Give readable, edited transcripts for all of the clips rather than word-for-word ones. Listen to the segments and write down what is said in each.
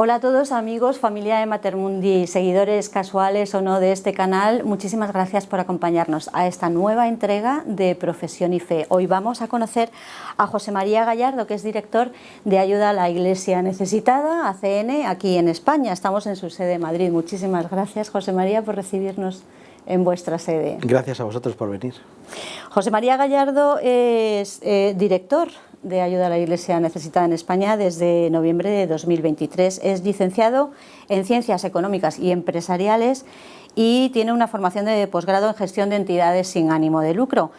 Hola a todos amigos, familia de Matermundi, seguidores casuales o no de este canal, muchísimas gracias por acompañarnos a esta nueva entrega de Profesión y Fe. Hoy vamos a conocer a José María Gallardo, que es director de Ayuda a la Iglesia Necesitada, ACN, aquí en España. Estamos en su sede de Madrid. Muchísimas gracias, José María, por recibirnos en vuestra sede. Gracias a vosotros por venir. José María Gallardo es director de Ayuda a la Iglesia Necesitada en España desde noviembre de 2023. Es licenciado en Ciencias Económicas y Empresariales y tiene una formación de posgrado en Gestión de Entidades sin ánimo de lucro.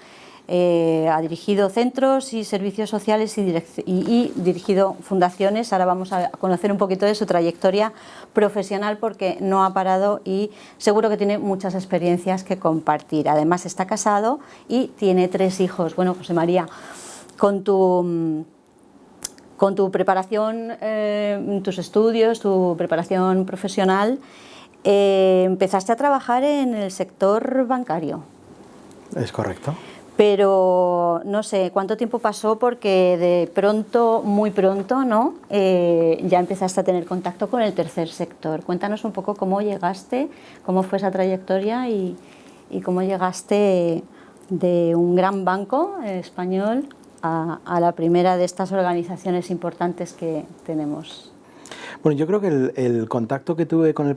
Ha dirigido centros y servicios sociales y dirigido fundaciones. Ahora vamos a conocer un poquito de su trayectoria profesional porque no ha parado y seguro que tiene muchas experiencias que compartir. Además está casado y tiene 3 hijos. Bueno, José María, con tu preparación, tus estudios, tu preparación profesional, empezaste a trabajar en el sector bancario. Es correcto. Pero no sé cuánto tiempo pasó porque de pronto, muy pronto, ¿no? Ya empezaste a tener contacto con el tercer sector. Cuéntanos un poco cómo llegaste, cómo fue esa trayectoria y cómo llegaste de un gran banco español a la primera de estas organizaciones importantes que tenemos. Bueno, yo creo que el contacto que tuve con el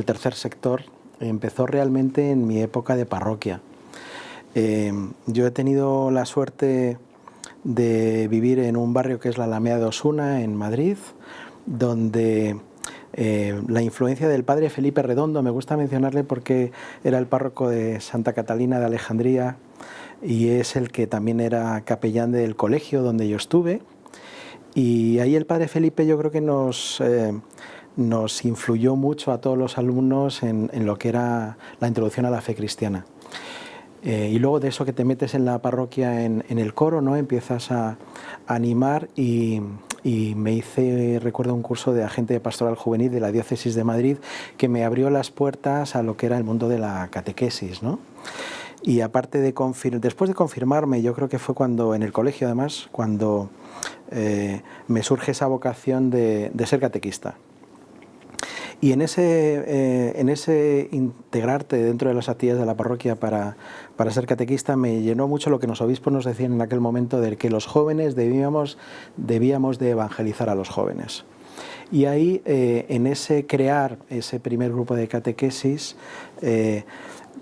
tercer sector empezó realmente en mi época de parroquia. Yo he tenido la suerte de vivir en un barrio que es la Alameda de Osuna, en Madrid, donde la influencia del padre Felipe Redondo, me gusta mencionarle porque era el párroco de Santa Catalina de Alejandría y es el que también era capellán del colegio donde yo estuve. Y ahí el padre Felipe yo creo que nos influyó mucho a todos los alumnos en lo que era la introducción a la fe cristiana. Y luego de eso que te metes en la parroquia, en el coro, ¿no? Empiezas a animar y me hice, recuerdo, un curso de agente de pastoral juvenil de la diócesis de Madrid que me abrió las puertas a lo que era el mundo de la catequesis, ¿no? Y aparte después de confirmarme, yo creo que fue cuando, en el colegio además, cuando me surge esa vocación de ser catequista. Y en ese integrarte dentro de las actividades de la parroquia para ser catequista me llenó mucho lo que los obispos nos decían en aquel momento de que los jóvenes debíamos de evangelizar a los jóvenes. Y ahí, en ese crear ese primer grupo de catequesis,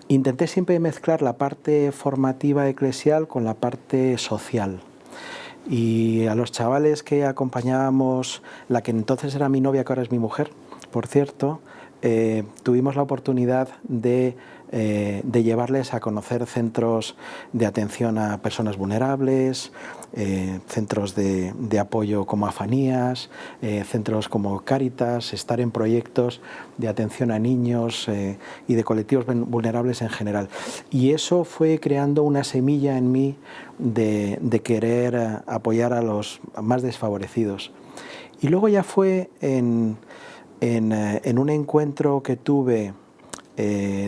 intenté siempre mezclar la parte formativa eclesial con la parte social. Y a los chavales que acompañábamos, la que entonces era mi novia, que ahora es mi mujer, por cierto, tuvimos la oportunidad de llevarles a conocer centros de atención a personas vulnerables, centros de apoyo como Afanías, centros como Cáritas, estar en proyectos de atención a niños y de colectivos vulnerables en general. Y eso fue creando una semilla en mí de querer apoyar a los más desfavorecidos. Y luego ya fue en un encuentro que tuve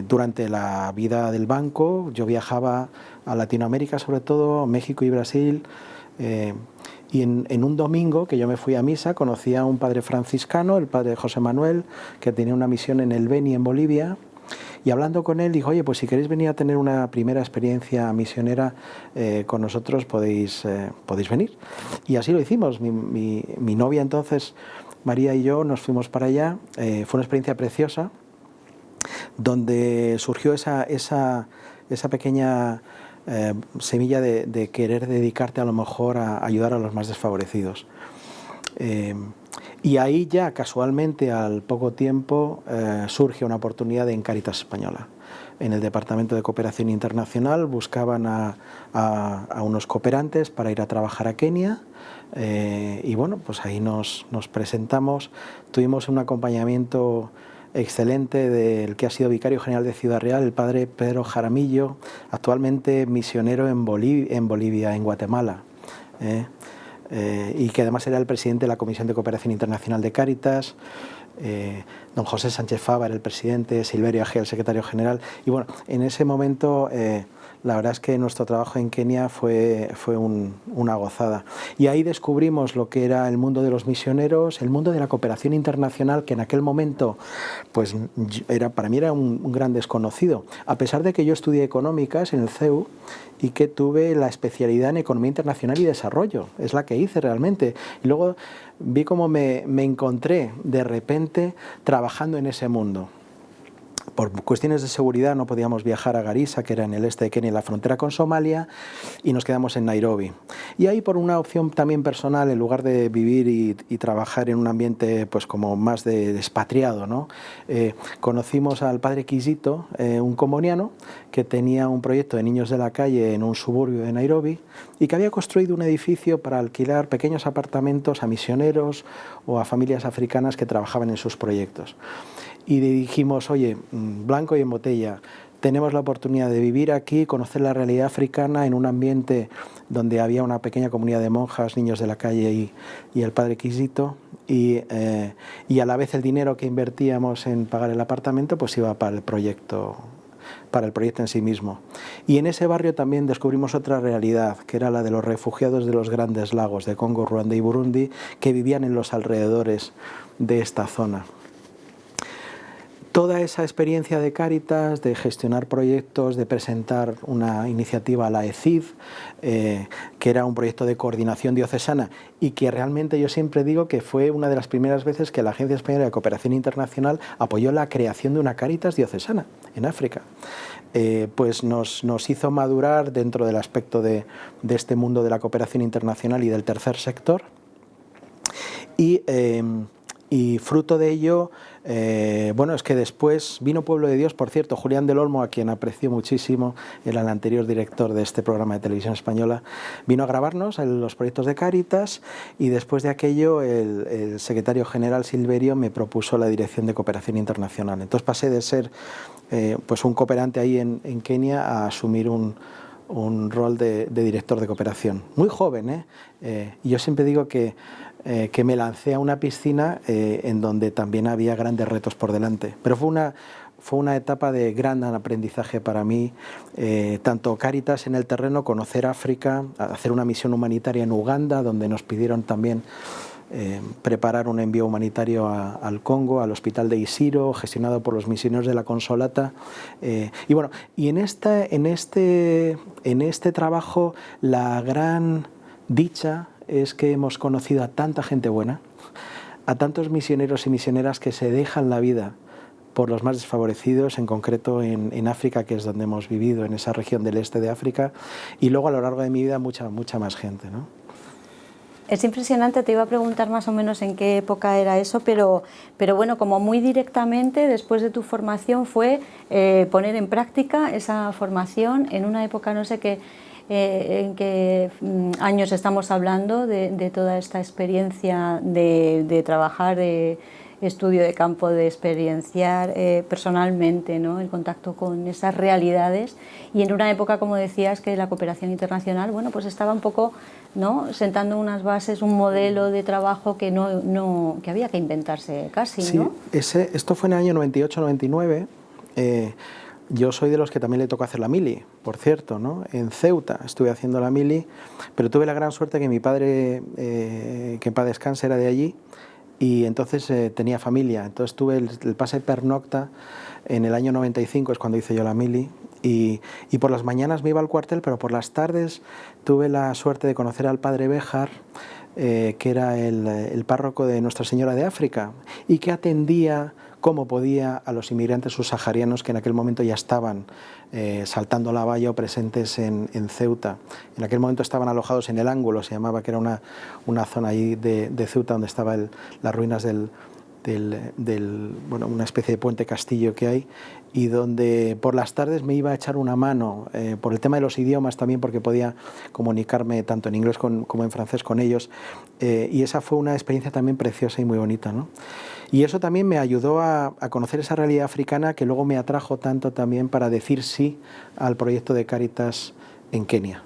durante la vida del banco. Yo viajaba a Latinoamérica, sobre todo, México y Brasil, y en un domingo que yo me fui a misa conocí a un padre franciscano, el padre José Manuel, que tenía una misión en el Beni, en Bolivia, y hablando con él dijo: oye, pues si queréis venir a tener una primera experiencia misionera con nosotros podéis venir. Y así lo hicimos. Mi novia entonces, María, y yo nos fuimos para allá. Fue una experiencia preciosa donde surgió esa pequeña semilla de querer dedicarte a lo mejor a ayudar a los más desfavorecidos. Y ahí ya casualmente al poco tiempo surge una oportunidad en Cáritas Española. En el Departamento de Cooperación Internacional buscaban a unos cooperantes para ir a trabajar a Kenia. Y bueno, pues ahí nos presentamos, tuvimos un acompañamiento excelente del que ha sido vicario general de Ciudad Real, el padre Pedro Jaramillo, actualmente misionero en Bolivia, en Guatemala, y que además era el presidente de la Comisión de Cooperación Internacional de Cáritas. Don José Sánchez Fava era el presidente, Silverio Agea el secretario general, y bueno, en ese momento la verdad es que nuestro trabajo en Kenia fue una gozada. Y ahí descubrimos lo que era el mundo de los misioneros, el mundo de la cooperación internacional, que en aquel momento pues, para mí era un gran desconocido. A pesar de que yo estudié económicas en el CEU y que tuve la especialidad en economía internacional y desarrollo, es la que hice realmente. Y luego vi cómo me encontré de repente trabajando en ese mundo. Por cuestiones de seguridad no podíamos viajar a Garissa, que era en el este de Kenia, en la frontera con Somalia, y nos quedamos en Nairobi. Y ahí, por una opción también personal, en lugar de vivir y trabajar en un ambiente pues como más de expatriado, ¿no? Conocimos al padre Kizito, un comboniano, que tenía un proyecto de niños de la calle en un suburbio de Nairobi y que había construido un edificio para alquilar pequeños apartamentos a misioneros o a familias africanas que trabajaban en sus proyectos. Y dijimos, oye, blanco y en botella, tenemos la oportunidad de vivir aquí, conocer la realidad africana en un ambiente donde había una pequeña comunidad de monjas, niños de la calle y el padre Kizito, y a la vez el dinero que invertíamos en pagar el apartamento pues iba para el proyecto en sí mismo. Y en ese barrio también descubrimos otra realidad, que era la de los refugiados de los grandes lagos de Congo, Ruanda y Burundi, que vivían en los alrededores de esta zona. Toda esa experiencia de Cáritas, de gestionar proyectos, de presentar una iniciativa a la ECID, que era un proyecto de coordinación diocesana y que realmente yo siempre digo que fue una de las primeras veces que la Agencia Española de Cooperación Internacional apoyó la creación de una Cáritas diocesana en África. Pues nos hizo madurar dentro del aspecto de este mundo de la cooperación internacional y del tercer sector. Y fruto de ello, bueno, es que después vino Pueblo de Dios, por cierto, Julián del Olmo, a quien aprecio muchísimo, era el anterior director de este programa de televisión española, vino a grabarnos los proyectos de Cáritas y después de aquello el secretario general Silverio me propuso la dirección de cooperación internacional. Entonces pasé de ser pues un cooperante ahí en Kenia a asumir un rol de director de cooperación. Muy joven, y yo siempre digo que me lancé a una piscina en donde también había grandes retos por delante. Pero fue una etapa de gran aprendizaje para mí, tanto Cáritas en el terreno, conocer África, hacer una misión humanitaria en Uganda, donde nos pidieron también preparar un envío humanitario al Congo, al hospital de Isiro, gestionado por los misioneros de la Consolata. Y bueno, y en este trabajo la gran dicha es que hemos conocido a tanta gente buena, a tantos misioneros y misioneras que se dejan la vida por los más desfavorecidos, en concreto en África, que es donde hemos vivido, en esa región del este de África, y luego a lo largo de mi vida mucha más gente, ¿no? Es impresionante, te iba a preguntar más o menos en qué época era eso, pero bueno, como muy directamente después de tu formación fue poner en práctica esa formación en una época, no sé qué, en qué años estamos hablando de toda esta experiencia de trabajar, de estudio de campo, de experienciar personalmente, ¿no?, el contacto con esas realidades, y en una época, como decías, que la cooperación internacional, bueno, pues estaba un poco, ¿no?, sentando unas bases, un modelo de trabajo que que había que inventarse casi, sí, ¿no? Esto fue en el año 98-99. Yo soy de los que también le tocó hacer la mili, por cierto, ¿no? En Ceuta estuve haciendo la mili, pero tuve la gran suerte que mi padre, que en paz descanse, era de allí, y entonces tenía familia. Entonces tuve el pase pernocta en el año 95, es cuando hice yo la mili, y por las mañanas me iba al cuartel, pero por las tardes tuve la suerte de conocer al padre Béjar, que era el párroco de Nuestra Señora de África, y que atendía como podía a los inmigrantes subsaharianos que en aquel momento ya estaban saltando la valla o presentes en Ceuta. En aquel momento estaban alojados en el Ángulo, se llamaba, que era una zona ahí de Ceuta donde estaban las ruinas bueno, una especie de puente castillo que hay, y donde por las tardes me iba a echar una mano por el tema de los idiomas también, porque podía comunicarme tanto en inglés como en francés con ellos, y esa fue una experiencia también preciosa y muy bonita, ¿no? Y eso también me ayudó a conocer esa realidad africana que luego me atrajo tanto también para decir sí al proyecto de Cáritas en Kenia.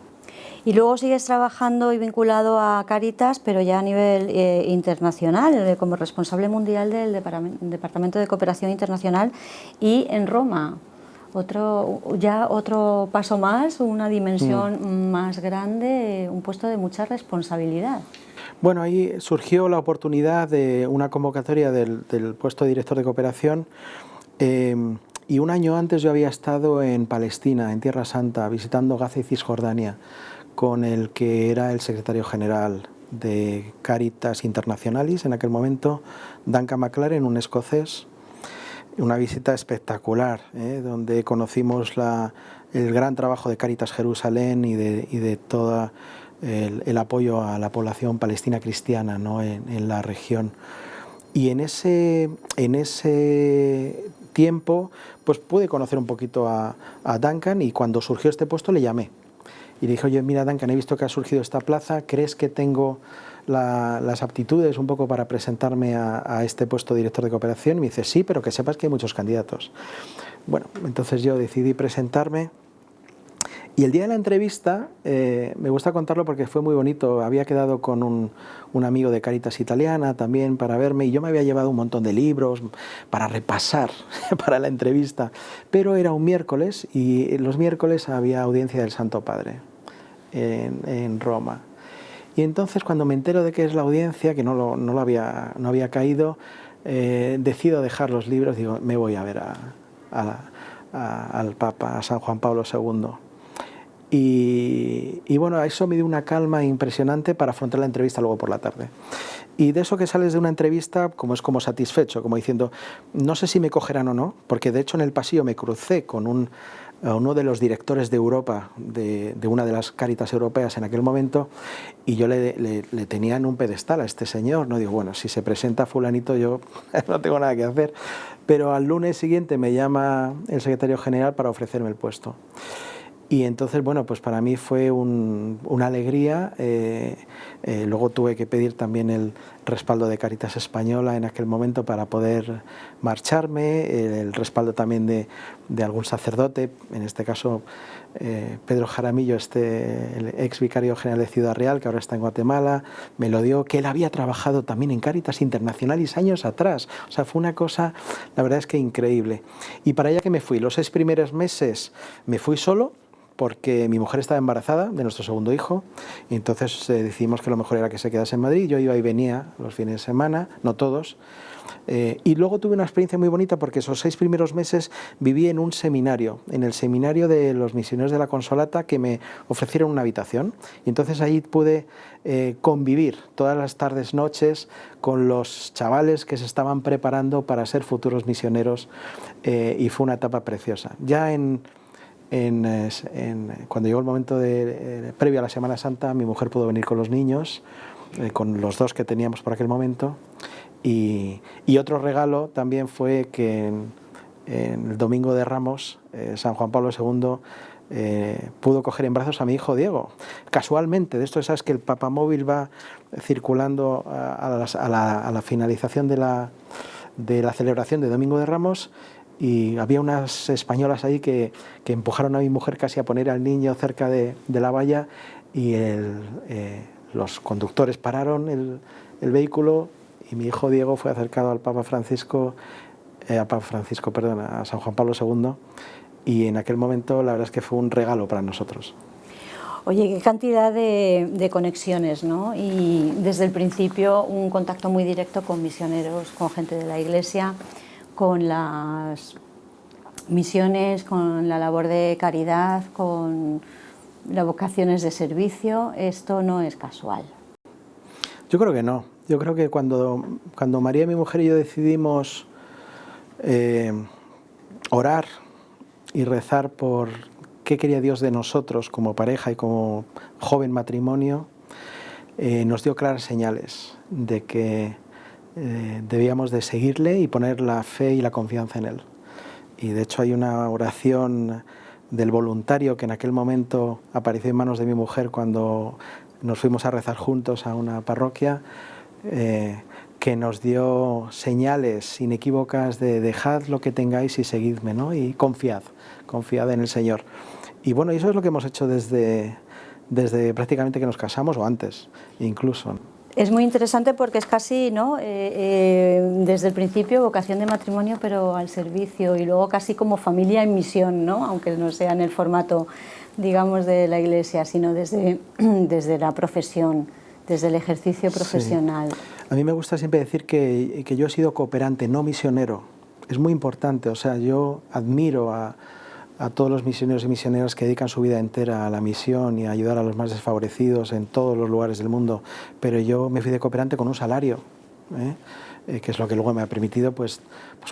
Y luego sigues trabajando y vinculado a Cáritas, pero ya a nivel internacional, como responsable mundial del Departamento de Cooperación Internacional y en Roma. Otro paso más, una dimensión más grande, un puesto de mucha responsabilidad. Bueno, ahí surgió la oportunidad de una convocatoria del puesto de director de cooperación, y un año antes yo había estado en Palestina, en Tierra Santa, visitando Gaza y Cisjordania, con el que era el secretario general de Caritas Internationalis en aquel momento, Duncan McLaren, un escocés. Una visita espectacular, donde conocimos el gran trabajo de Caritas Jerusalén y de todo el apoyo a la población palestina cristiana, ¿no?, en la región. Y en ese tiempo pues pude conocer un poquito a Duncan, y cuando surgió este puesto le llamé. Y le dije: oye, mira, Duncan, he visto que ha surgido esta plaza, ¿crees que tengo las aptitudes un poco para presentarme a este puesto de director de cooperación? Y me dice: sí, pero que sepas que hay muchos candidatos. Bueno, entonces yo decidí presentarme, y el día de la entrevista, me gusta contarlo porque fue muy bonito. Había quedado con un amigo de Caritas Italiana también para verme, y yo me había llevado un montón de libros para repasar para la entrevista, pero era un miércoles, y los miércoles había audiencia del Santo Padre en Roma. Y entonces, cuando me entero de que es la audiencia, que no había caído, decido dejar los libros. Digo, me voy a ver al Papa, a San Juan Pablo II. Y bueno, eso me dio una calma impresionante para afrontar la entrevista luego por la tarde. Y de eso que sales de una entrevista como satisfecho, como diciendo, no sé si me cogerán o no, porque de hecho en el pasillo me crucé con uno de los directores de Europa, de una de las Cáritas europeas en aquel momento, y yo le tenía en un pedestal a este señor, ¿no? Digo, bueno, si se presenta fulanito, yo no tengo nada que hacer. Pero al lunes siguiente me llama el secretario general para ofrecerme el puesto. Y entonces, bueno, pues para mí fue una alegría. Luego tuve que pedir también el respaldo de Cáritas Española en aquel momento para poder marcharme, el respaldo también de algún sacerdote, en este caso Pedro Jaramillo, el ex vicario general de Ciudad Real, que ahora está en Guatemala, me lo dio, que él había trabajado también en Caritas Internationalis años atrás. O sea, fue una cosa, la verdad es que increíble. Y para allá que me fui, los 6 primeros meses me fui solo, porque mi mujer estaba embarazada de nuestro segundo hijo, y entonces decidimos que lo mejor era que se quedase en Madrid. Yo iba y venía los fines de semana, no todos, y luego tuve una experiencia muy bonita, porque esos 6 primeros meses viví en un seminario, en el seminario de los misioneros de la Consolata, que me ofrecieron una habitación, y entonces ahí pude convivir todas las tardes, noches, con los chavales que se estaban preparando para ser futuros misioneros, y fue una etapa preciosa. Ya cuando llegó el momento previo a la Semana Santa, mi mujer pudo venir con los niños, con los 2 que teníamos por aquel momento, y otro regalo también fue que en el Domingo de Ramos, San Juan Pablo II pudo coger en brazos a mi hijo Diego. Casualmente, de esto sabes que el papamóvil va circulando a la finalización de la celebración de Domingo de Ramos, y había unas españolas ahí que empujaron a mi mujer casi a poner al niño cerca de la valla, y los conductores pararon el vehículo, y mi hijo Diego fue acercado al a San Juan Pablo II, y en aquel momento la verdad es que fue un regalo para nosotros. Oye, qué cantidad de conexiones, ¿no? Y desde el principio un contacto muy directo con misioneros, con gente de la Iglesia, con las misiones, con la labor de caridad, con las vocaciones de servicio. Esto no es casual. Yo creo que no. Yo creo que cuando María, mi mujer, y yo decidimos orar y rezar por qué quería Dios de nosotros como pareja y como joven matrimonio, nos dio claras señales de que debíamos de seguirle y poner la fe y la confianza en él. Y de hecho hay una oración del voluntario que en aquel momento apareció en manos de mi mujer cuando nos fuimos a rezar juntos a una parroquia, que nos dio señales inequívocas de dejad lo que tengáis y seguidme, ¿no? Y confiad en el Señor. Y bueno, eso es lo que hemos hecho desde prácticamente que nos casamos, o antes incluso. Es muy interesante porque es casi, ¿no? Desde el principio vocación de matrimonio, pero al servicio, y luego casi como familia en misión, ¿no? Aunque no sea en el formato, digamos, de la Iglesia, sino desde la profesión, desde el ejercicio profesional. Sí. A mí me gusta siempre decir que yo he sido cooperante, no misionero. Es muy importante, o sea, yo admiro a todos los misioneros y misioneras que dedican su vida entera a la misión y a ayudar a los más desfavorecidos en todos los lugares del mundo, pero yo me fui de cooperante con un salario, que es lo que luego me ha permitido pues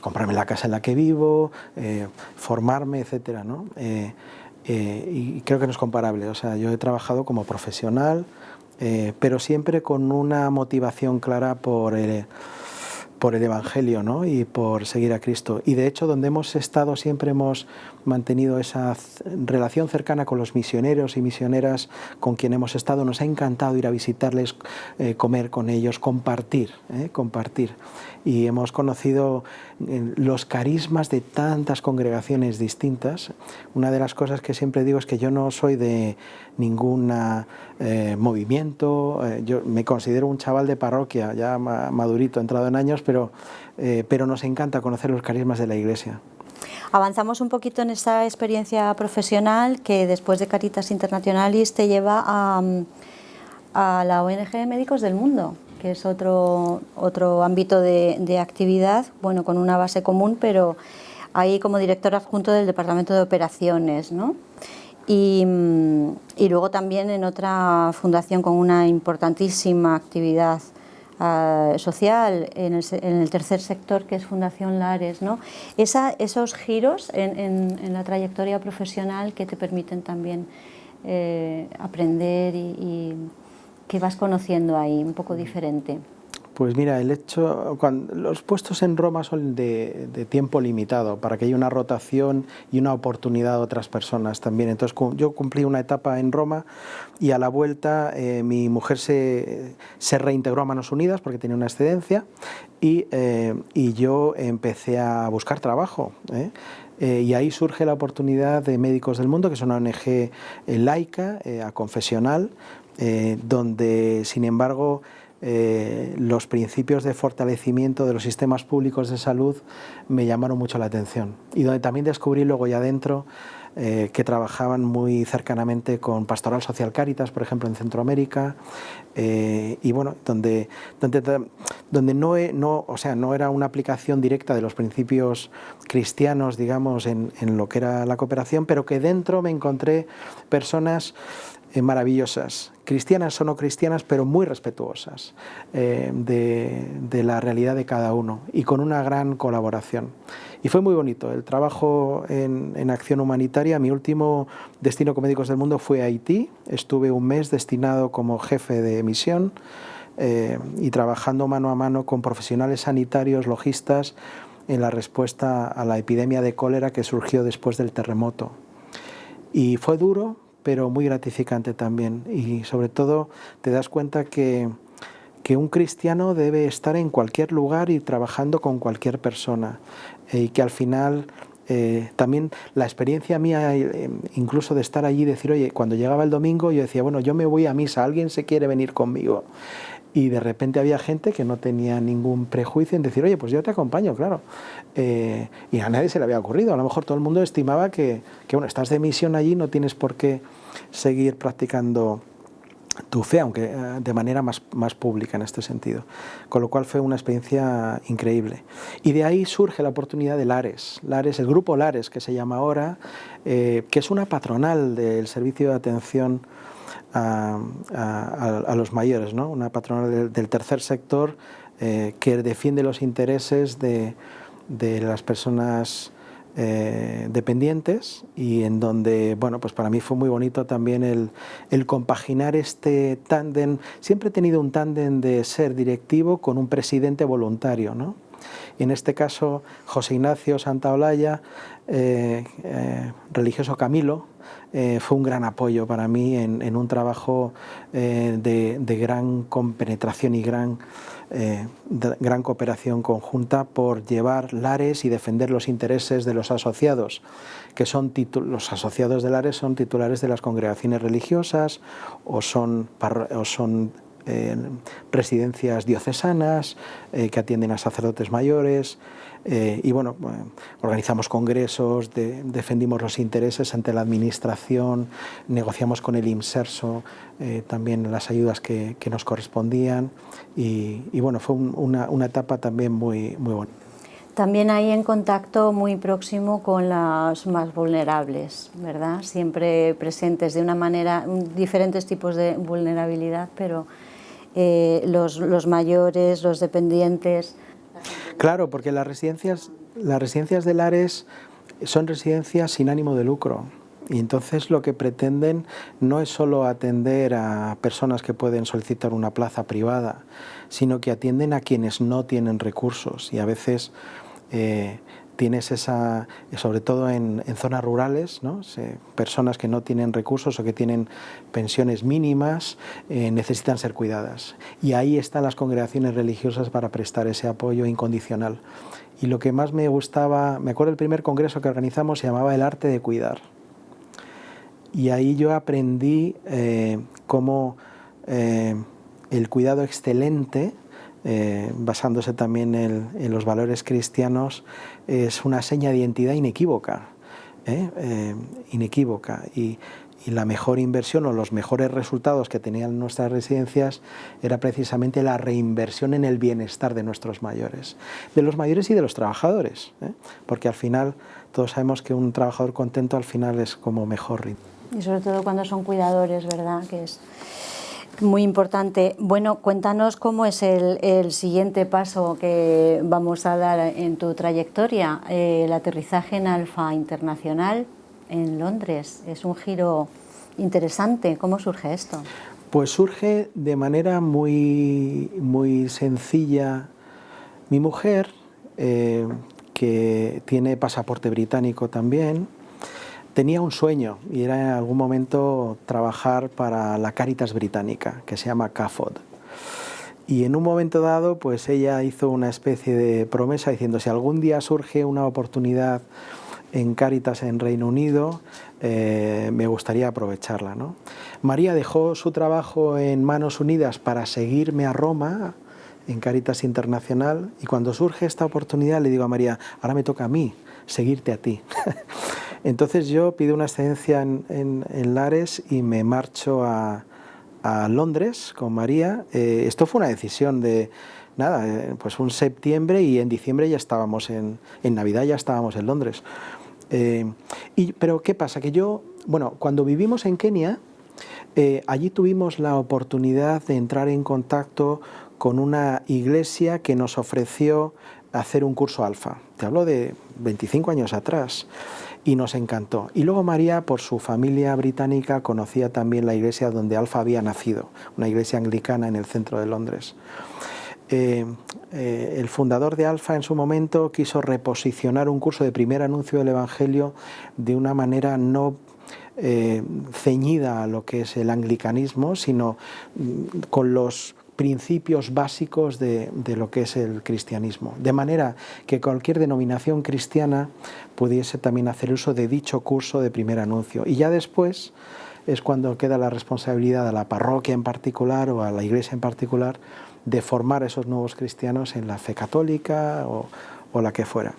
comprarme la casa en la que vivo, formarme, etcétera, ¿no? Y creo que no es comparable, o sea, yo he trabajado como profesional, pero siempre con una motivación clara por el Evangelio, ¿no? Y por seguir a Cristo. Y de hecho, donde hemos estado siempre hemos mantenido esa relación cercana con los misioneros y misioneras con quien hemos estado. Nos ha encantado ir a visitarles, comer con ellos, compartir. Y hemos conocido los carismas de tantas congregaciones distintas. Una de las cosas que siempre digo es que yo no soy de ningún movimiento. Yo me considero un chaval de parroquia, ya madurito, entrado en años, pero nos encanta conocer los carismas de la Iglesia. Avanzamos un poquito en esa experiencia profesional que después de Caritas Internationalis te lleva a la ONG Médicos del Mundo, que es otro ámbito de actividad, bueno, con una base común, pero ahí como director adjunto del Departamento de Operaciones, ¿no? Y luego también en otra fundación con una importantísima actividad social en el tercer sector, que es Fundación Lares, ¿no? Esos giros en la trayectoria profesional que te permiten también aprender y que vas conociendo ahí, un poco diferente. Pues mira, los puestos en Roma son de tiempo limitado, para que haya una rotación y una oportunidad a otras personas también. Entonces yo cumplí una etapa en Roma y a la vuelta mi mujer se reintegró a Manos Unidas porque tenía una excedencia y yo empecé a buscar trabajo. Y ahí surge la oportunidad de Médicos del Mundo, que es una ONG laica, aconfesional, donde sin embargo los principios de fortalecimiento de los sistemas públicos de salud me llamaron mucho la atención, y donde también descubrí luego ya dentro que trabajaban muy cercanamente con Pastoral Social Caritas, por ejemplo, en Centroamérica, y bueno, donde no era una aplicación directa de los principios cristianos, digamos, en lo que era la cooperación, pero que dentro me encontré personas maravillosas, cristianas o no cristianas, pero muy respetuosas de la realidad de cada uno y con una gran colaboración. Y fue muy bonito el trabajo en acción humanitaria. Mi último destino con Médicos del Mundo fue a Haití. Estuve un mes destinado como jefe de misión y trabajando mano a mano con profesionales sanitarios, logistas, en la respuesta a la epidemia de cólera que surgió después del terremoto. Y fue duro, pero muy gratificante también, y sobre todo te das cuenta que un cristiano debe estar en cualquier lugar y trabajando con cualquier persona, y que al final también la experiencia mía, incluso de estar allí, decir, oye, cuando llegaba el domingo yo decía, bueno, yo me voy a misa, ¿alguien se quiere venir conmigo? Y de repente había gente que no tenía ningún prejuicio en decir, oye, pues yo te acompaño, claro. Y a nadie se le había ocurrido. A lo mejor todo el mundo estimaba que bueno, estás de misión allí, no tienes por qué seguir practicando tu fe, aunque de manera más pública en este sentido. Con lo cual fue una experiencia increíble. Y de ahí surge la oportunidad de Lares, el grupo Lares, que se llama ahora, que es una patronal del servicio de atención a los mayores, ¿no? Una patronal del tercer sector que defiende los intereses de las personas dependientes, y en donde, bueno, pues para mí fue muy bonito también el compaginar este tándem. Siempre he tenido un tándem de ser directivo con un presidente voluntario, ¿no? Y en este caso José Ignacio Santaolalla, religioso Camilo, fue un gran apoyo para mí en un trabajo de gran compenetración y gran cooperación conjunta por llevar Lares y defender los intereses de los asociados, que son los asociados de Lares son titulares de las congregaciones religiosas o son residencias diocesanas que atienden a sacerdotes mayores. Y bueno, organizamos congresos, defendimos los intereses ante la administración, negociamos con el IMSERSO también las ayudas que nos correspondían y bueno, fue una etapa también muy bonita. También ahí en contacto muy próximo con los más vulnerables, ¿verdad? Siempre presentes de una manera, diferentes tipos de vulnerabilidad, pero los mayores, los dependientes. Claro, porque las residencias de Lares son residencias sin ánimo de lucro y entonces lo que pretenden no es solo atender a personas que pueden solicitar una plaza privada, sino que atienden a quienes no tienen recursos y a veces tienes sobre todo en zonas rurales, ¿no? Personas que no tienen recursos o que tienen pensiones mínimas necesitan ser cuidadas. Y ahí están las congregaciones religiosas para prestar ese apoyo incondicional. Y lo que más me gustaba, me acuerdo el primer congreso que organizamos se llamaba El arte de cuidar. Y ahí yo aprendí cómo el cuidado excelente, basándose también en los valores cristianos, es una seña de identidad inequívoca, inequívoca. Y la mejor inversión o los mejores resultados que tenían nuestras residencias era precisamente la reinversión en el bienestar de nuestros mayores, de los mayores y de los trabajadores, porque al final todos sabemos que un trabajador contento al final es como mejor rinde. Y sobre todo cuando son cuidadores, ¿verdad? Que es muy importante. Bueno, cuéntanos cómo es el siguiente paso que vamos a dar en tu trayectoria, el aterrizaje en Alfa Internacional en Londres. Es un giro interesante. ¿Cómo surge esto? Pues surge de manera muy sencilla. Mi mujer, que tiene pasaporte británico también, tenía un sueño y era en algún momento trabajar para la Cáritas británica, que se llama CAFOD. Y en un momento dado, pues ella hizo una especie de promesa diciendo: si algún día surge una oportunidad en Cáritas en Reino Unido, me gustaría aprovecharla, ¿no? María dejó su trabajo en Manos Unidas para seguirme a Roma, en Cáritas Internacional, y cuando surge esta oportunidad le digo a María: ahora me toca a mí seguirte a ti. Entonces yo pido una excedencia en Lares y me marcho a Londres con María. Esto fue una decisión de, nada, pues un septiembre, y en diciembre ya estábamos en Navidad ya estábamos en Londres. Pero ¿qué pasa? Que yo, bueno, cuando vivimos en Kenia, allí tuvimos la oportunidad de entrar en contacto con una iglesia que nos ofreció hacer un curso Alfa. Te hablo de 25 años atrás. Y nos encantó. Y luego María, por su familia británica, conocía también la iglesia donde Alfa había nacido, una iglesia anglicana en el centro de Londres. El fundador de Alfa en su momento quiso reposicionar un curso de primer anuncio del Evangelio de una manera no ceñida a lo que es el anglicanismo, sino con los principios básicos de lo que es el cristianismo, de manera que cualquier denominación cristiana pudiese también hacer uso de dicho curso de primer anuncio. Y ya después es cuando queda la responsabilidad a la parroquia en particular o a la iglesia en particular de formar a esos nuevos cristianos en la fe católica o la que fuera.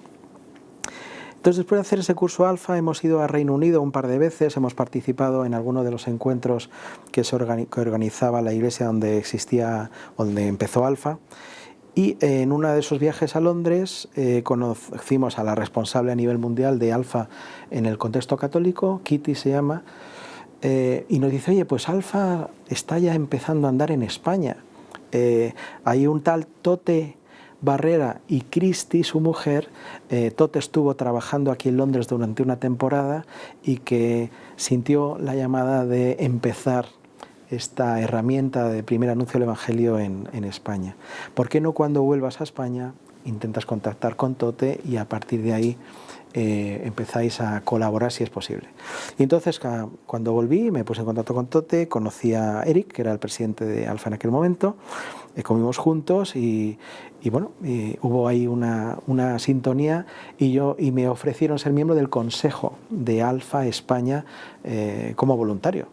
Entonces, después de hacer ese curso Alfa, hemos ido a Reino Unido un par de veces, hemos participado en algunos de los encuentros que organizaba la iglesia donde empezó Alfa, y en uno de esos viajes a Londres conocimos a la responsable a nivel mundial de Alfa en el contexto católico, Kitty se llama, y nos dice: oye, pues Alfa está ya empezando a andar en España. Hay un tal Tote Barrera y Cristi, su mujer. Tote estuvo trabajando aquí en Londres durante una temporada y que sintió la llamada de empezar esta herramienta de primer anuncio del Evangelio en España. ¿Por qué no, cuando vuelvas a España, intentas contactar con Tote y a partir de ahí empezáis a colaborar si es posible? Y entonces, cuando volví, me puse en contacto con Tote, conocí a Eric, que era el presidente de Alfa en aquel momento, comimos juntos y bueno, hubo ahí una sintonía, y me ofrecieron ser miembro del Consejo de Alfa España como voluntario.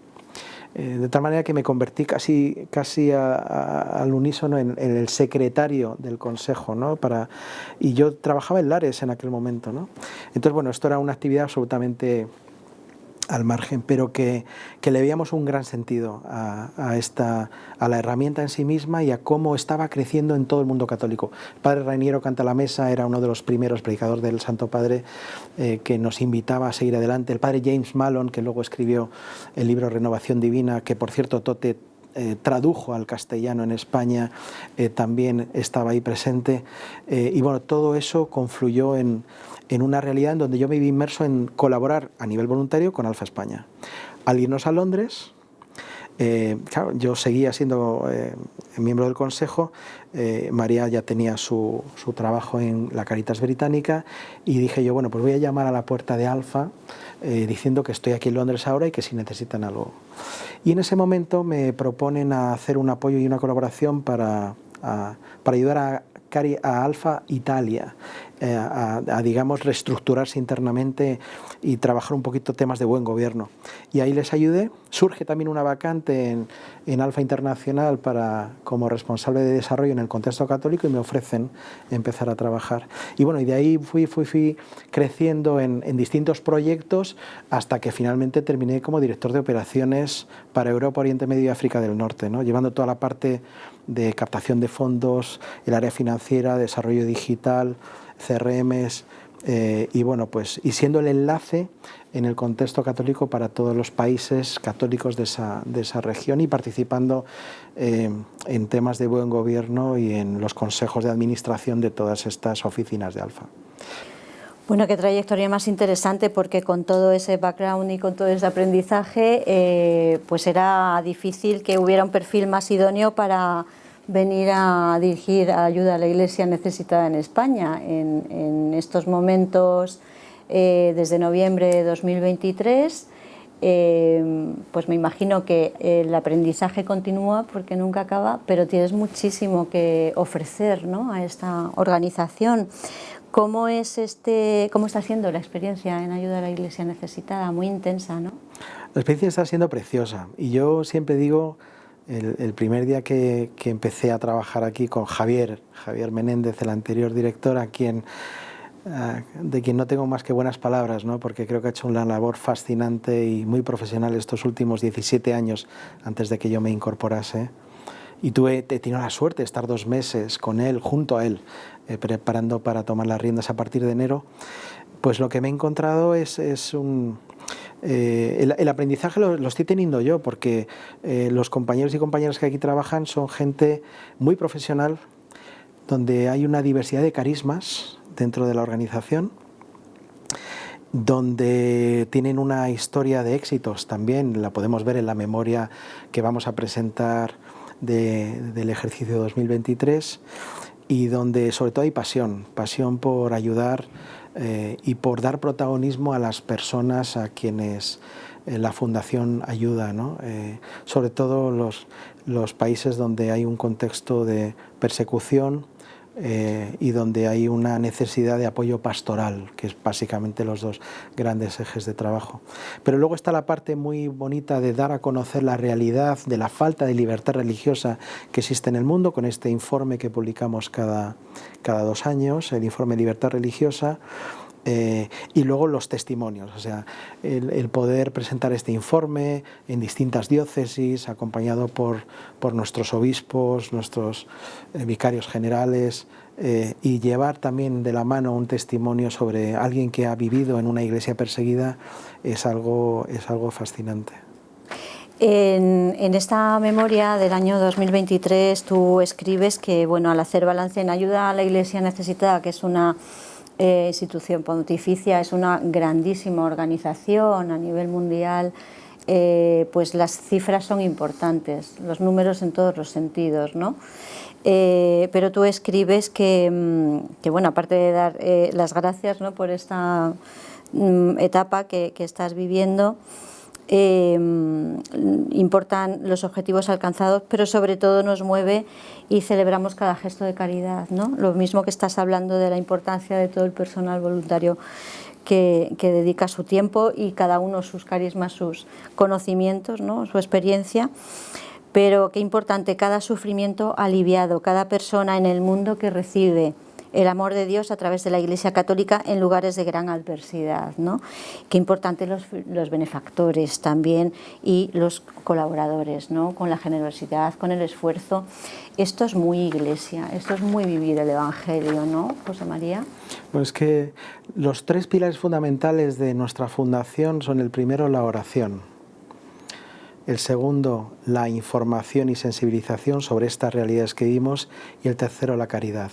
de tal manera que me convertí casi al unísono en el secretario del consejo, ¿no? Y yo trabajaba en Lares en aquel momento, ¿no? Entonces, bueno, esto era una actividad absolutamente al margen, pero que le veíamos un gran sentido a la herramienta en sí misma y a cómo estaba creciendo en todo el mundo católico. El padre Rainiero Cantalamessa era uno de los primeros predicadores del Santo Padre que nos invitaba a seguir adelante. El padre James Mallon, que luego escribió el libro Renovación Divina, que por cierto Tote tradujo al castellano en España, también estaba ahí presente, y bueno, todo eso confluyó en una realidad en donde yo me vi inmerso en colaborar a nivel voluntario con Alfa España. Al irnos a Londres, claro, yo seguía siendo miembro del consejo, María ya tenía su trabajo en la Caritas Británica, y dije yo, bueno, pues voy a llamar a la puerta de Alfa diciendo que estoy aquí en Londres ahora y que si necesitan algo. Y en ese momento me proponen hacer un apoyo y una colaboración para ayudar a Alfa Italia, digamos, reestructurarse internamente y trabajar un poquito temas de buen gobierno. Y ahí les ayudé. Surge también una vacante en Alfa Internacional como responsable de desarrollo en el contexto católico y me ofrecen empezar a trabajar. Y bueno, y de ahí fui creciendo en distintos proyectos hasta que finalmente terminé como director de operaciones para Europa, Oriente Medio y África del Norte, ¿no? Llevando toda la parte de captación de fondos, el área financiera, desarrollo digital, CRMs, y bueno, pues y siendo el enlace en el contexto católico para todos los países católicos de esa región y participando en temas de buen gobierno y en los consejos de administración de todas estas oficinas de Alfa. Bueno, qué trayectoria más interesante, porque con todo ese background y con todo ese aprendizaje, pues era difícil que hubiera un perfil más idóneo para venir a dirigir ayuda a la Iglesia necesitada en España. En estos momentos, desde noviembre de 2023, pues me imagino que el aprendizaje continúa porque nunca acaba, pero tienes muchísimo que ofrecer, ¿no?, a esta organización. ¿Cómo está siendo la experiencia en ayuda a la Iglesia necesitada? Muy intensa, ¿no? La experiencia está siendo preciosa y yo siempre digo, el primer día que empecé a trabajar aquí con Javier Menéndez, el anterior director, de quien no tengo más que buenas palabras, ¿no?, porque creo que ha hecho una labor fascinante y muy profesional estos últimos 17 años antes de que yo me incorporase. Y he tenido la suerte de estar 2 meses con él, junto a él, preparando para tomar las riendas a partir de enero. Pues lo que me he encontrado es el aprendizaje lo estoy teniendo yo, porque los compañeros y compañeras que aquí trabajan son gente muy profesional, donde hay una diversidad de carismas dentro de la organización, donde tienen una historia de éxitos también, la podemos ver en la memoria que vamos a presentar del ejercicio 2023, y donde sobre todo hay pasión por ayudar y por dar protagonismo a las personas a quienes la Fundación ayuda, ¿no? Sobre todo los países donde hay un contexto de persecución y donde hay una necesidad de apoyo pastoral, que es básicamente los 2 grandes ejes de trabajo. Pero luego está la parte muy bonita de dar a conocer la realidad de la falta de libertad religiosa que existe en el mundo, con este informe que publicamos cada 2 años, el informe Libertad Religiosa. Y luego los testimonios, o sea, el poder presentar este informe en distintas diócesis, acompañado por nuestros obispos, nuestros vicarios generales, y llevar también de la mano un testimonio sobre alguien que ha vivido en una iglesia perseguida, es algo fascinante. En esta memoria del año 2023 tú escribes que, bueno, al hacer balance en ayuda a la Iglesia necesitada, que es una institución pontificia, es una grandísima organización a nivel mundial, pues las cifras son importantes, los números en todos los sentidos, ¿no? Pero tú escribes que bueno, aparte de dar las gracias, ¿no?, por esta etapa que estás viviendo, importan los objetivos alcanzados, pero sobre todo nos mueve y celebramos cada gesto de caridad, ¿no? Lo mismo que estás hablando de la importancia de todo el personal voluntario. que dedica su tiempo y cada uno sus carismas, sus conocimientos, ¿no? Su experiencia. Pero qué importante, cada sufrimiento aliviado, cada persona en el mundo que recibe el amor de Dios a través de la Iglesia Católica en lugares de gran adversidad, ¿no? Qué importante los benefactores también y los colaboradores, ¿no? Con la generosidad, con el esfuerzo. Esto es muy Iglesia, esto es muy vivir el Evangelio, ¿no, José María? Pues que los 3 pilares fundamentales de nuestra fundación son: el primero, la oración; el segundo, la información y sensibilización sobre estas realidades que vivimos; y el tercero, la caridad.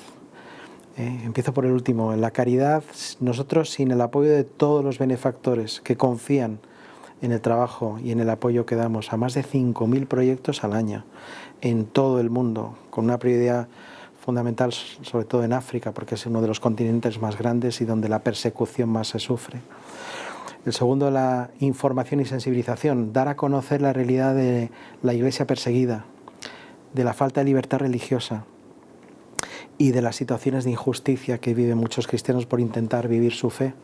Empiezo por el último. En la caridad, nosotros, sin el apoyo de todos los benefactores que confían en el trabajo y en el apoyo que damos a más de 5.000 proyectos al año en todo el mundo, con una prioridad fundamental sobre todo en África, porque es uno de los continentes más grandes y donde la persecución más se sufre. El segundo, la información y sensibilización, dar a conocer la realidad de la Iglesia perseguida, de la falta de libertad religiosa y de las situaciones de injusticia que viven muchos cristianos por intentar vivir su fe,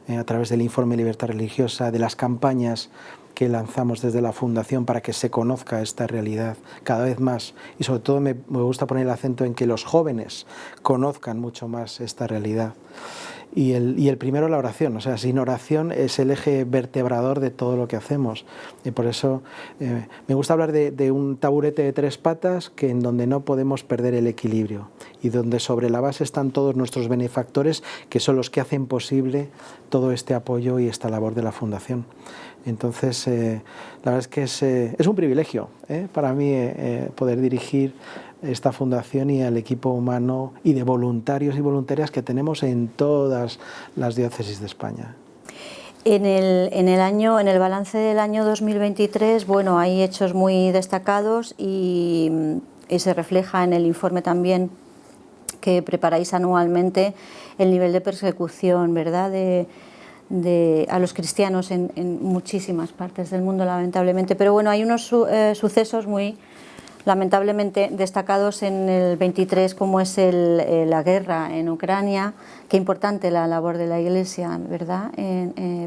a través del informe de libertad religiosa, de las campañas que lanzamos desde la Fundación para que se conozca esta realidad cada vez más. Y sobre todo me gusta poner el acento en que los jóvenes conozcan mucho más esta realidad. Y el primero, la oración. O sea, sin oración es el eje vertebrador de todo lo que hacemos. Y por eso me gusta hablar de un taburete de 3 patas en donde no podemos perder el equilibrio y donde sobre la base están todos nuestros benefactores, que son los que hacen posible todo este apoyo y esta labor de la Fundación. Entonces, la verdad es que es un privilegio para mí poder dirigir esta fundación y al equipo humano y de voluntarios y voluntarias que tenemos en todas las diócesis de España. En el balance del año 2023, bueno, hay hechos muy destacados y se refleja en el informe también que preparáis anualmente el nivel de persecución, ¿verdad?, a los cristianos en muchísimas partes del mundo, lamentablemente. Pero bueno, hay unos sucesos muy lamentablemente destacados en el 23, como es la guerra en Ucrania. Qué importante la labor de la Iglesia, ¿verdad?,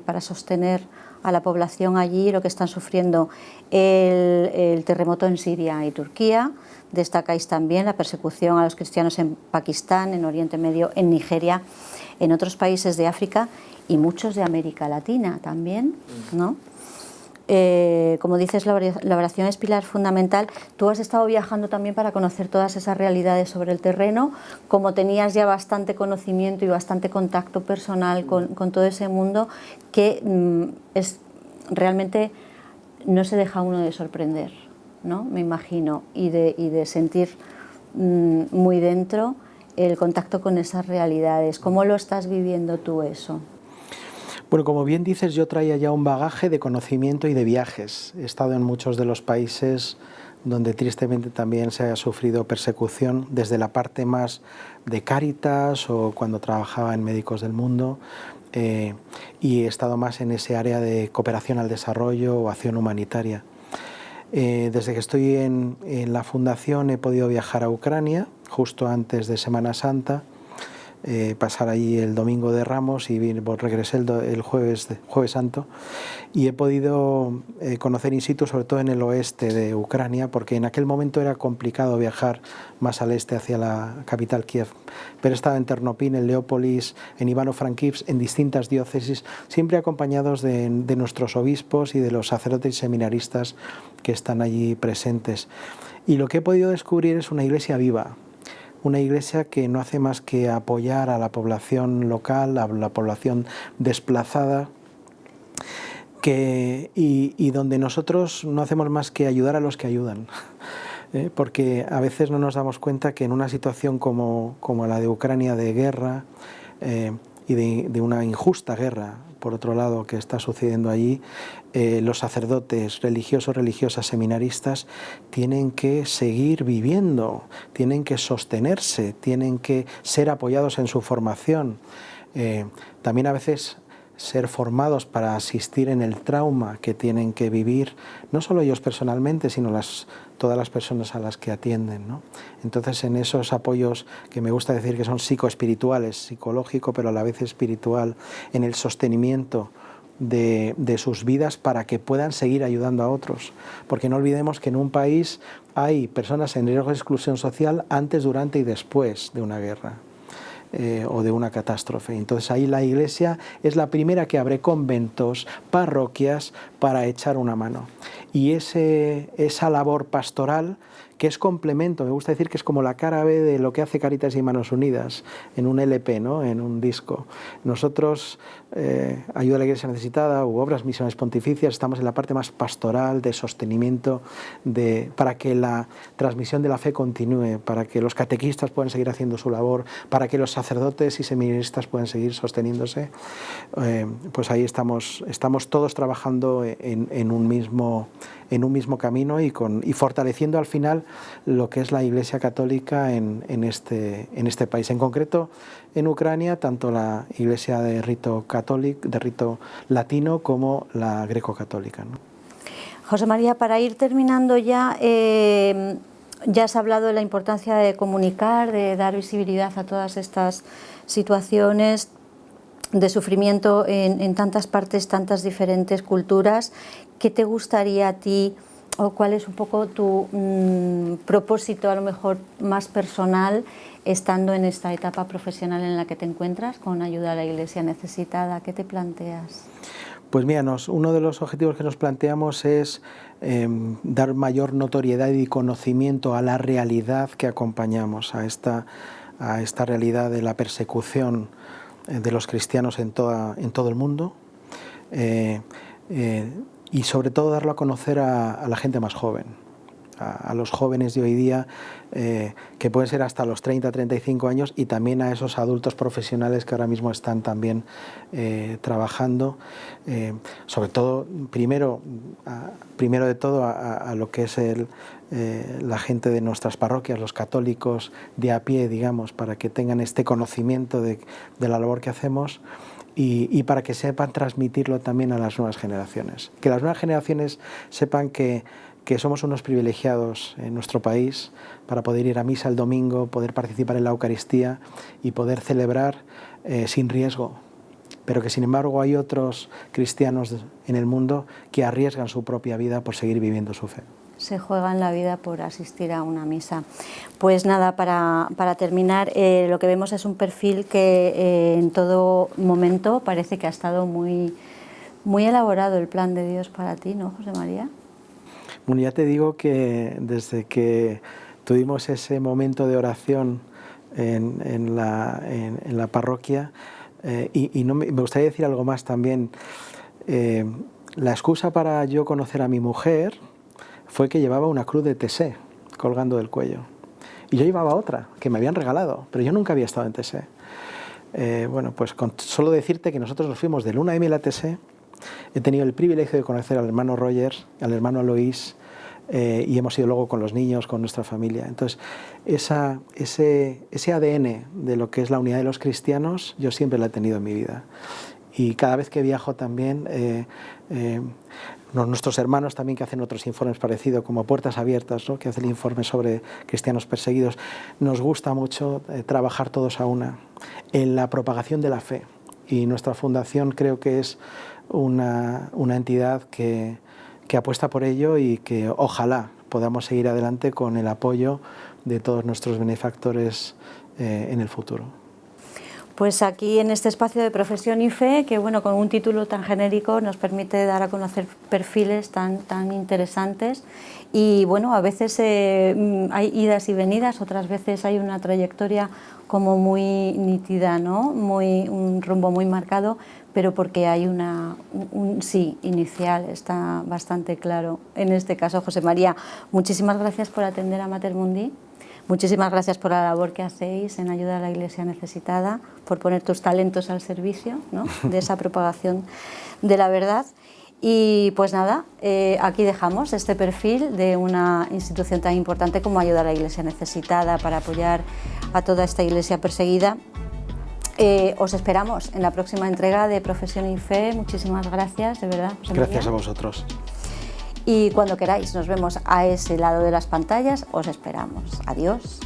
para sostener a la población allí, lo que están sufriendo. El terremoto en Siria y Turquía. Destacáis también la persecución a los cristianos en Pakistán, en Oriente Medio, en Nigeria, en otros países de África y muchos de América Latina también, ¿no? Como dices, la oración es pilar fundamental. Tú has estado viajando también para conocer todas esas realidades sobre el terreno. Como tenías ya bastante conocimiento y bastante contacto personal con todo ese mundo, que realmente no se deja uno de sorprender, ¿no?, me imagino, y de sentir muy dentro el contacto con esas realidades. ¿Cómo lo estás viviendo tú eso? Bueno, como bien dices, yo traía ya un bagaje de conocimiento y de viajes. He estado en muchos de los países donde tristemente también se ha sufrido persecución, desde la parte más de Cáritas o cuando trabajaba en Médicos del Mundo, y he estado más en ese área de cooperación al desarrollo o acción humanitaria. Desde que estoy en la Fundación he podido viajar a Ucrania justo antes de Semana Santa, pasar allí el Domingo de Ramos y regresé el jueves Santo, y he podido conocer in situ, sobre todo en el oeste de Ucrania, porque en aquel momento era complicado viajar más al este hacia la capital Kiev, pero he estado en Ternopil, en Leópolis, en Ivano-Frankivsk, en distintas diócesis, siempre acompañados de nuestros obispos y de los sacerdotes y seminaristas que están allí presentes. Y lo que he podido descubrir es una iglesia viva, una iglesia que no hace más que apoyar a la población local, a la población desplazada, y donde nosotros no hacemos más que ayudar a los que ayudan. Porque a veces no nos damos cuenta que en una situación como la de Ucrania, de guerra, y de una injusta guerra, por otro lado, que está sucediendo allí, los sacerdotes, religiosos, religiosas, seminaristas, tienen que seguir viviendo, tienen que sostenerse, tienen que ser apoyados en su formación. También a veces ser formados para asistir en el trauma que tienen que vivir, no solo ellos personalmente, sino todas las personas a las que atienden, ¿no? Entonces, en esos apoyos que me gusta decir que son psicoespirituales, psicológico, pero a la vez espiritual, en el sostenimiento de sus vidas para que puedan seguir ayudando a otros. Porque no olvidemos que en un país hay personas en riesgo de exclusión social antes, durante y después de una guerra. O de una catástrofe. Entonces ahí la Iglesia es la primera que abre conventos, parroquias para echar una mano. Y esa labor pastoral, que es complemento, me gusta decir que es como la cara B de lo que hace Cáritas y Manos Unidas en un LP, ¿no? En un disco. Nosotros, Ayuda a la Iglesia Necesitada u Obras Misiones Pontificias, estamos en la parte más pastoral, de sostenimiento, para que la transmisión de la fe continúe, para que los catequistas puedan seguir haciendo su labor, para que los sacerdotes y seminaristas puedan seguir sosteniéndose. Pues ahí estamos todos trabajando en un mismo camino y fortaleciendo al final lo que es la Iglesia Católica en este país. En concreto, en Ucrania, tanto la Iglesia de rito católico, de rito latino, como la greco-católica, ¿no? José María, para ir terminando ya, ya has hablado de la importancia de comunicar, de dar visibilidad a todas estas situaciones de sufrimiento en tantas partes, tantas diferentes culturas. ¿Qué te gustaría a ti, o cuál es un poco tu propósito, a lo mejor más personal, estando en esta etapa profesional en la que te encuentras, con Ayuda a la Iglesia Necesitada? ¿Qué te planteas? Pues mira, uno de los objetivos que nos planteamos es dar mayor notoriedad y conocimiento a la realidad que acompañamos, a esta realidad de la persecución de los cristianos en todo el mundo, y sobre todo darlo a conocer a la gente más joven, a los jóvenes de hoy día, que pueden ser hasta los 30, 35 años, y también a esos adultos profesionales que ahora mismo están también trabajando, sobre todo, primero de todo, a lo que es la gente de nuestras parroquias, los católicos de a pie, digamos, para que tengan este conocimiento de la labor que hacemos, y para que sepan transmitirlo también a las nuevas generaciones. Que las nuevas generaciones sepan que somos unos privilegiados en nuestro país para poder ir a misa el domingo, poder participar en la Eucaristía y poder celebrar sin riesgo, pero que sin embargo hay otros cristianos en el mundo que arriesgan su propia vida por seguir viviendo su fe. Se juegan la vida por asistir a una misa. Pues nada, para terminar, lo que vemos es un perfil que en todo momento parece que ha estado muy, muy elaborado el plan de Dios para ti, ¿no, José María? Bueno, ya te digo que desde que tuvimos ese momento de oración en la parroquia, y me gustaría decir algo más también. La excusa para yo conocer a mi mujer fue que llevaba una cruz de Tessé colgando del cuello. Y yo llevaba otra, que me habían regalado, pero yo nunca había estado en Tessé. Bueno, pues con solo decirte que nosotros nos fuimos de luna de miel a Tessé. He tenido el privilegio de conocer al hermano Roger, al hermano Aloís, y hemos ido luego con los niños, con nuestra familia. Entonces, ese ADN de lo que es la unidad de los cristianos, yo siempre lo he tenido en mi vida. Y cada vez que viajo también, nuestros hermanos también que hacen otros informes parecidos, como Puertas Abiertas, ¿no?, que hace el informe sobre cristianos perseguidos, nos gusta mucho trabajar todos a una en la propagación de la fe. Y nuestra fundación creo que es una entidad que apuesta por ello, y que ojalá podamos seguir adelante con el apoyo de todos nuestros benefactores en el futuro. Pues aquí en este espacio de Profesión y Fe, que bueno, con un título tan genérico nos permite dar a conocer perfiles tan interesantes, y bueno, a veces hay idas y venidas, otras veces hay una trayectoria como muy nítida, ¿no? Un rumbo muy marcado, pero porque hay un sí inicial, está bastante claro. En este caso, José María, muchísimas gracias por atender a Mater Mundi. Muchísimas gracias por la labor que hacéis en Ayuda a la Iglesia Necesitada, por poner tus talentos al servicio, ¿no?, de esa propagación de la verdad. Y pues nada, aquí dejamos este perfil de una institución tan importante como Ayuda a la Iglesia Necesitada, para apoyar a toda esta iglesia perseguida. Os esperamos en la próxima entrega de Profesión y Fe. Muchísimas gracias, de verdad. José María. Gracias a vosotros. Y cuando queráis, nos vemos a ese lado de las pantallas. Os esperamos. Adiós.